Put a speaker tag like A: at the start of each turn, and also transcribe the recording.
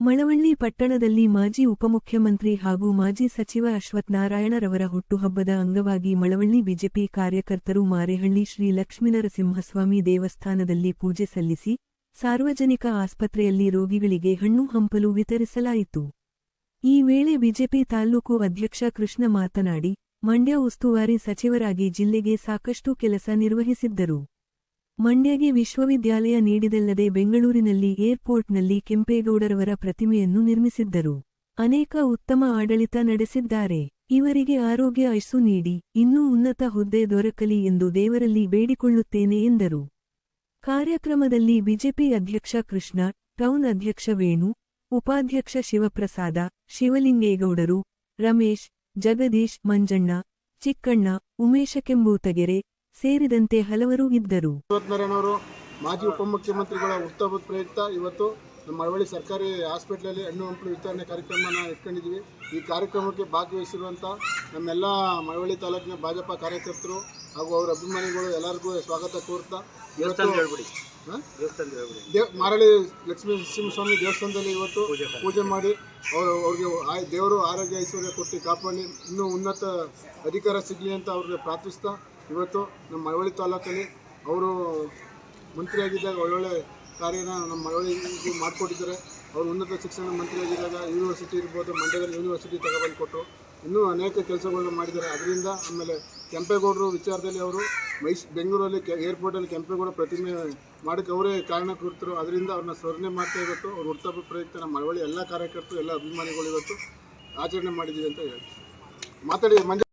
A: ಮಳವಳ್ಳಿ ಪಟ್ಟಣದಲ್ಲಿ ಮಾಜಿ ಉಪಮುಖ್ಯಮಂತ್ರಿ ಹಾಗೂ ಮಾಜಿ ಸಚಿವ ಅಶ್ವಥ್ ನಾರಾಯಣರವರ ಹುಟ್ಟುಹಬ್ಬದ ಅಂಗವಾಗಿ ಮಳವಳ್ಳಿ ಬಿಜೆಪಿ ಕಾರ್ಯಕರ್ತರು ಮಾರೇಹಳ್ಳಿ ಶ್ರೀ ಲಕ್ಷ್ಮೀನರಸಿಂಹಸ್ವಾಮಿ ದೇವಸ್ಥಾನದಲ್ಲಿ ಪೂಜೆ ಸಲ್ಲಿಸಿ ಸಾರ್ವಜನಿಕ ಆಸ್ಪತ್ರೆಯಲ್ಲಿ ರೋಗಿಗಳಿಗೆ ಹಣ್ಣು ಹಂಪಲು ವಿತರಿಸಲಾಯಿತು. ಈ ವೇಳೆ ಬಿಜೆಪಿ ತಾಲ್ಲೂಕು ಅಧ್ಯಕ್ಷ ಕೃಷ್ಣ ಮಾತನಾಡಿ, ಮಂಡ್ಯ ಉಸ್ತುವಾರಿ ಸಚಿವರಾಗಿ ಜಿಲ್ಲೆಗೆ ಸಾಕಷ್ಟು ಕೆಲಸ ನಿರ್ವಹಿಸಿದ್ದರು. ಮಂಡ್ಯಗೆ ವಿಶ್ವವಿದ್ಯಾಲಯ ನೀಡಿದಲ್ಲದೆ ಬೆಂಗಳೂರಿನಲ್ಲಿ ಏರ್ಪೋರ್ಟ್ನಲ್ಲಿ ಕೆಂಪೇಗೌಡರವರ ಪ್ರತಿಮೆಯನ್ನು ನಿರ್ಮಿಸಿದ್ದರು. ಅನೇಕ ಉತ್ತಮ ಆಡಳಿತ ನಡೆಸಿದ್ದಾರೆ. ಇವರಿಗೆ ಆರೋಗ್ಯ ಆಯುಸ್ಸು ನೀಡಿ ಇನ್ನೂ ಉನ್ನತ ಹುದ್ದೆ ದೊರಕಲಿ ಎಂದು ದೇವರಲ್ಲಿ ಬೇಡಿಕೊಳ್ಳುತ್ತೇನೆ ಎಂದರು. ಕಾರ್ಯಕ್ರಮದಲ್ಲಿ ಬಿಜೆಪಿ ಅಧ್ಯಕ್ಷ ಕೃಷ್ಣ, ಟೌನ್ ಅಧ್ಯಕ್ಷ ವೇಣು, ಉಪಾಧ್ಯಕ್ಷ ಶಿವಪ್ರಸಾದ, ಶಿವಲಿಂಗೇಗೌಡರು, ರಮೇಶ್, ಜಗದೀಶ್, ಮಂಜಣ್ಣ, ಚಿಕ್ಕಣ್ಣ, ಉಮೇಶ ಕೆಂಬೂತಗೆರೆ ಸೇರಿದಂತೆ ಹಲವರು ಇದ್ದರು.
B: ನಾರಾಯಣವರು ಮಾಜಿ ಉಪಮುಖ್ಯಮಂತ್ರಿಗಳ ಹುಟ್ಟುಹಬ್ಬದ ಪ್ರಯುಕ್ತ ಇವತ್ತು ನಮ್ಮ ಮಳವಳ್ಳಿ ಸರ್ಕಾರಿ ಹಾಸ್ಪಿಟಲಲ್ಲಿ ಹಣ್ಣು ಹಂಪಲು ವಿತರಣೆ ಕಾರ್ಯಕ್ರಮನ ಇಟ್ಕೊಂಡಿದ್ದೀವಿ. ಈ ಕಾರ್ಯಕ್ರಮಕ್ಕೆ ಭಾಗವಹಿಸಿರುವಂಥ ನಮ್ಮೆಲ್ಲ ಮಳವಳ್ಳಿ ತಾಲೂಕಿನ ಭಾಜಪ ಕಾರ್ಯಕರ್ತರು ಹಾಗೂ ಅವರ ಅಭಿಮಾನಿಗಳು ಎಲ್ಲರಿಗೂ ಸ್ವಾಗತ ಕೋರ್ತಾ ಮಾರಳ್ಳಿ ಲಕ್ಷ್ಮೀ ನರಸಿಂಹಸ್ವಾಮಿ ದೇವಸ್ಥಾನದಲ್ಲಿ ಇವತ್ತು ಪೂಜೆ ಮಾಡಿ ಅವ್ರಿಗೆ ದೇವರು ಆರೋಗ್ಯ ಐಶ್ವರ್ಯ ಕೊಟ್ಟು ಕಾಪಾಡಿ ಇನ್ನೂ ಉನ್ನತ ಅಧಿಕಾರ ಸಿಗಲಿ ಅಂತ ಅವ್ರಿಗೆ ಪ್ರಾರ್ಥಿಸ್ತಾ ಇವತ್ತು ನಮ್ಮ ಮಳವಳ್ಳಿ ತಾಲೂಕಲ್ಲಿ ಅವರು ಮಂತ್ರಿಯಾಗಿದ್ದಾಗ ಒಳ್ಳೊಳ್ಳೆ ಕಾರ್ಯನ ನಮ್ಮ ಮಳವಳ್ಳಿಗೂ ಮಾಡಿಕೊಟ್ಟಿದ್ದಾರೆ. ಅವರು ಉನ್ನತ ಶಿಕ್ಷಣ ಮಂತ್ರಿಯಾಗಿದ್ದಾಗ ಯೂನಿವರ್ಸಿಟಿ ಇರ್ಬೋದು, ಮಂಡ್ಯದಲ್ಲಿ ಯೂನಿವರ್ಸಿಟಿ ತಗೊಬಂದು ಕೊಟ್ಟರು. ಇನ್ನೂ ಅನೇಕ ಕೆಲಸಗಳನ್ನ ಮಾಡಿದ್ದಾರೆ. ಅದರಿಂದ ಆಮೇಲೆ ಕೆಂಪೇಗೌಡರು ವಿಚಾರದಲ್ಲಿ ಅವರು ಬೆಂಗಳೂರಲ್ಲಿ ಏರ್ಪೋರ್ಟಲ್ಲಿ ಕೆಂಪೇಗೌಡ ಪ್ರತಿಮೆ ಮಾಡೋಕ್ಕೆ ಅವರೇ ಕಾರಣಕರ್ತರು. ಅದರಿಂದ ಅವ್ರನ್ನ ಸ್ಮರಣೆ ಮಾಡ್ತಾ ಇವತ್ತು ಅವ್ರ ಹುಟ್ಟುಹಬ್ಬ ಪ್ರಯುಕ್ತ ನಮ್ಮ ಮಳವಳ್ಳಿ ಎಲ್ಲ ಕಾರ್ಯಕರ್ತರು ಎಲ್ಲ ಅಭಿಮಾನಿಗಳು ಇವತ್ತು ಆಚರಣೆ ಮಾಡಿದ್ದೀವಿ ಅಂತ ಹೇಳಿ ಮಾತಾಡಿ